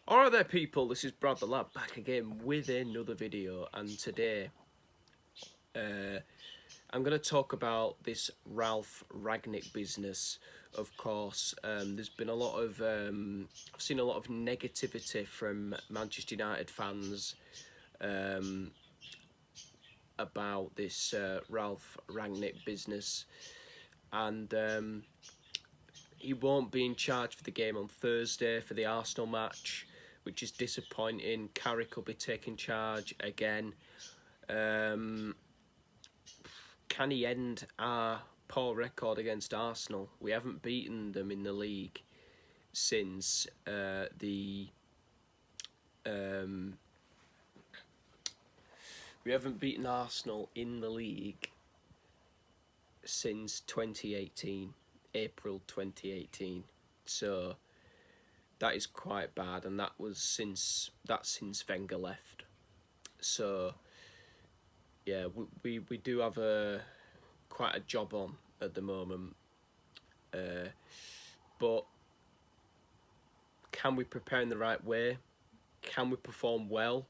Alright there people, this is Brad the Lad back again with another video, and today I'm going to talk about this Ralph Ragnick business. Of course, there's been a lot of, I've seen a lot of negativity from Manchester United fans about this Ralph Ragnick business, and he won't be in charge for the game on Thursday for the Arsenal match, which is disappointing. Carrick will be taking charge again. Can he end our poor record against Arsenal? We haven't beaten them in the league since we haven't beaten Arsenal in the league since 2018, April 2018. So that is quite bad, and that's since Wenger left. So yeah, we do have quite a job on at the moment, but can we prepare in the right way? Can we perform well?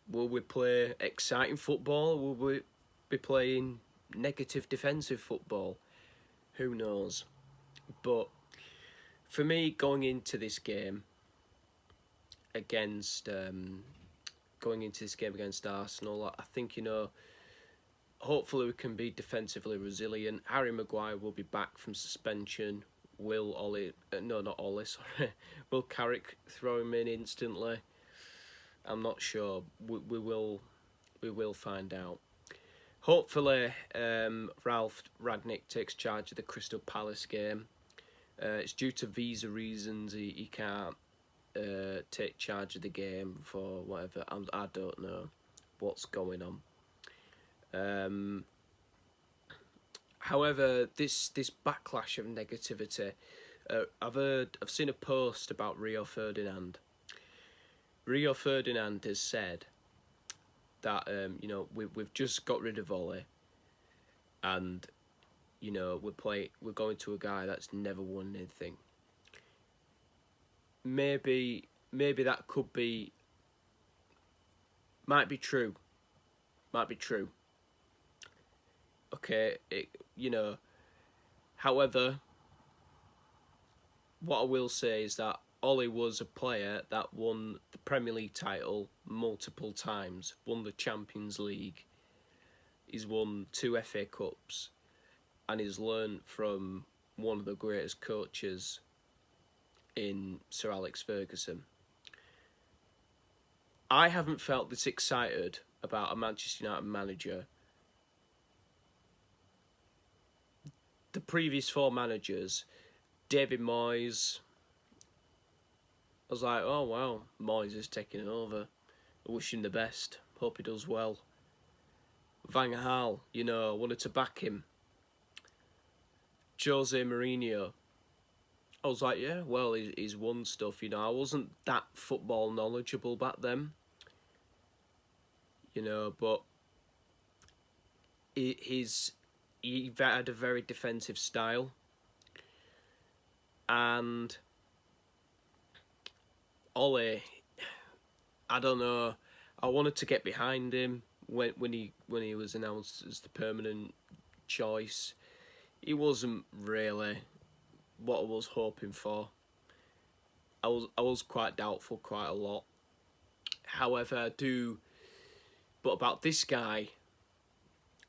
Will we play exciting football? Will we be playing negative defensive football? Who knows? But for me, going into this game against Arsenal, I think, hopefully we can be defensively resilient. Harry Maguire will be back from suspension. Will Carrick throw him in instantly? I'm not sure. We will find out. Hopefully, Ralph Ragnick takes charge of the Crystal Palace game. It's due to visa reasons he can't take charge of the game for whatever. I don't know what's going on. However, this backlash of negativity, I've seen a post about Rio Ferdinand. Rio Ferdinand has said that we've just got rid of Ollie, and we're going to a guy that's never won anything. Maybe that might be true. Okay, however, what I will say is that Ollie was a player that won the Premier League title multiple times, won the Champions League, he's won 2 FA Cups, and he's learned from one of the greatest coaches in Sir Alex Ferguson. I haven't felt this excited about a Manchester United manager. The previous 4 managers, David Moyes, I was like, oh wow, Moyes is taking it over. I wish him the best. Hope he does well. Van Gaal, wanted to back him. Jose Mourinho, I was like, yeah, well, he's won stuff. I wasn't that football knowledgeable back then. But he had a very defensive style, and Ollie, I don't know. I wanted to get behind him when he was announced as the permanent choice. He wasn't really what I was hoping for. I was quite doubtful quite a lot. However, but about this guy,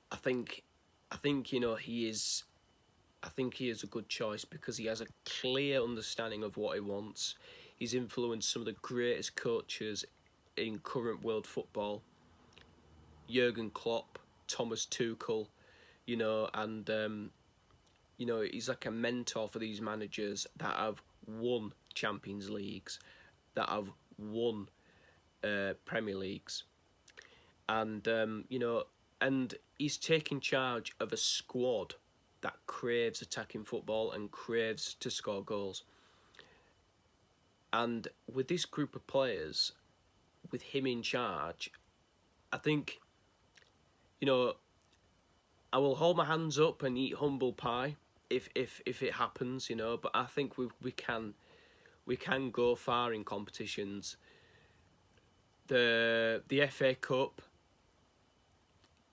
I think he is. I think he is a good choice because he has a clear understanding of what he wants. He's influenced some of the greatest coaches in current world football. Jurgen Klopp, Thomas Tuchel, and he's like a mentor for these managers that have won Champions Leagues, that have won Premier Leagues, and and he's taking charge of a squad that craves attacking football and craves to score goals. And with this group of players, with him in charge, I think, I will hold my hands up and eat humble pie if it happens, but I think we can we can go far in competitions. The FA Cup,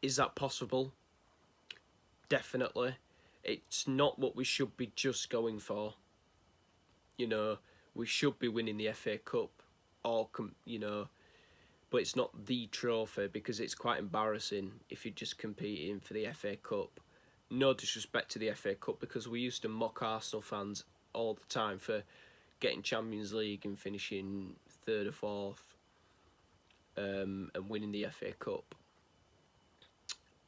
is that possible? Definitely. It's not what we should be just going for. You know, we should be winning the FA Cup, or but it's not the trophy, because it's quite embarrassing if you're just competing for the FA Cup. No disrespect to the FA Cup, because we used to mock Arsenal fans all the time for getting Champions League and finishing third or fourth, and winning the FA Cup.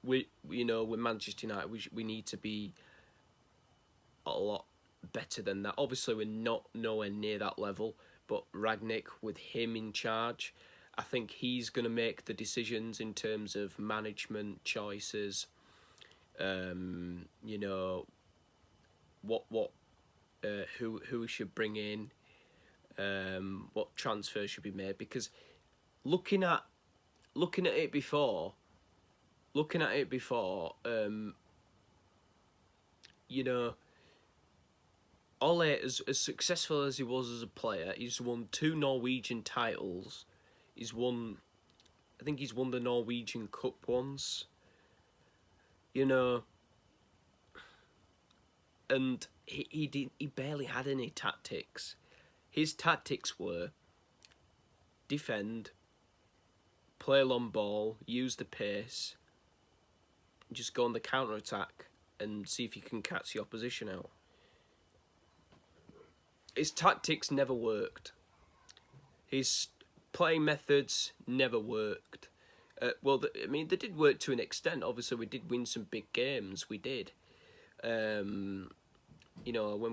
With Manchester United, we need to be a lot better than that. Obviously, we're not nowhere near that level, but Ragnick, with him in charge, I think he's going to make the decisions in terms of management choices. Who we should bring in, what transfers should be made. Because looking at it before, Ole, as successful as he was as a player, he's won 2 Norwegian titles. I think he's won the Norwegian Cup once. And he barely had any tactics. His tactics were defend, play long ball, use the pace, just go on the counter attack and see if you can catch the opposition out. His tactics never worked. His playing methods never worked. They did work to an extent. Obviously, we did win some big games. We did. When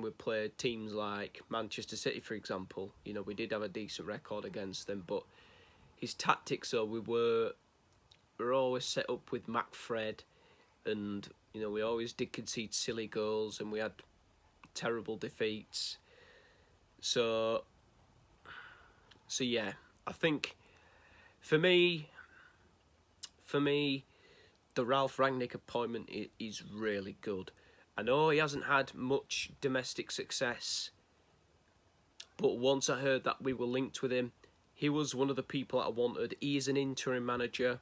we played teams like Manchester City, for example, we did have a decent record against them. But his tactics, though, we were always set up with McFred, and we always did concede silly goals, and we had terrible defeats. So yeah, I think for me, the Ralf Rangnick appointment is really good. I know he hasn't had much domestic success, but once I heard that we were linked with him, he was one of the people that I wanted. He is an interim manager.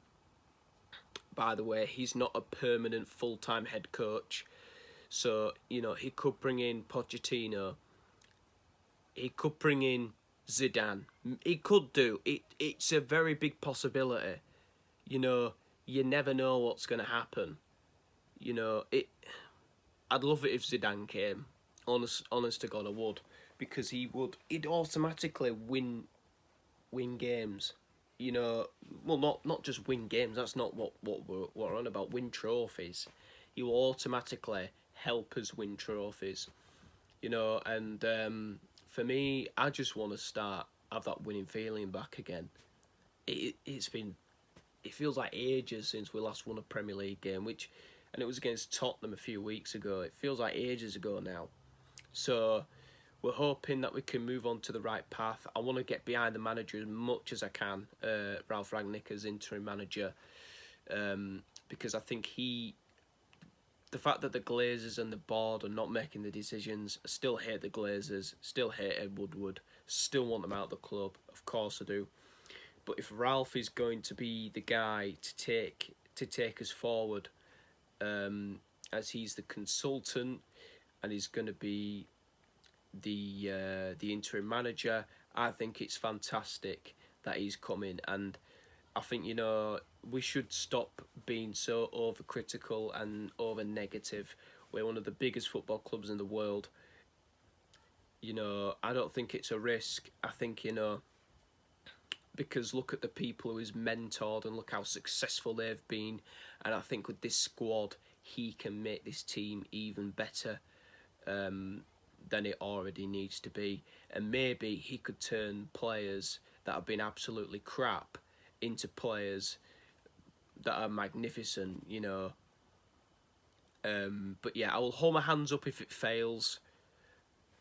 By the way, he's not a permanent full-time head coach. So, he could bring in Pochettino. He could bring in Zidane. He could do. It's a very big possibility. You never know what's going to happen. I'd love it if Zidane came. Honest to God, I would. Because he'd automatically win games. Not just win games. That's not what we're on about. Win trophies. He will automatically help us win trophies. And for me, I just want to have that winning feeling back again. It feels like ages since we last won a Premier League game, and it was against Tottenham a few weeks ago. It feels like ages ago now. So we're hoping that we can move on to the right path. I want to get behind the manager as much as I can, Ralf Rangnick as interim manager, because I think the fact that the Glazers and the board are not making the decisions, I still hate the Glazers, still hate Ed Woodward, still want them out of the club, of course I do. But if Ralph is going to be the guy to take us forward, as he's the consultant and he's going to be the interim manager, I think it's fantastic that he's coming. And I think we should stop being so overcritical and over negative. We're one of the biggest football clubs in the world. I don't think it's a risk. I think because look at the people who he's mentored and look how successful they've been, and I think with this squad he can make this team even better than it already needs to be. And maybe he could turn players that have been absolutely crap into players that are magnificent, But yeah, I will hold my hands up if it fails.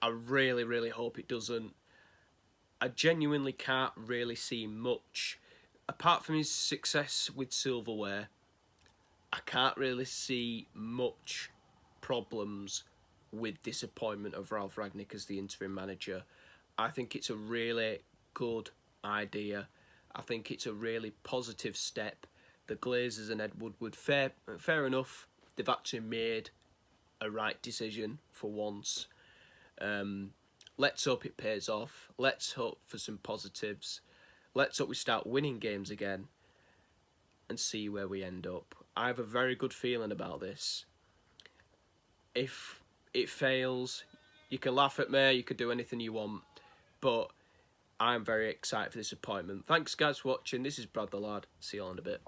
I really, really hope it doesn't. I genuinely can't really see much. Apart from his success with silverware, I can't really see much problems with disappointment of Ralf Ragnick as the interim manager. I think it's a really good idea. I think it's a really positive step. The Glazers and Ed Woodward, fair enough, they've actually made a right decision for once. Let's hope it pays off. Let's hope for some positives. Let's hope we start winning games again and see where we end up. I have a very good feeling about this. If it fails, you can laugh at me, you can do anything you want, but I'm very excited for this appointment. Thanks guys for watching. This is Brad the Lad. See you all in a bit.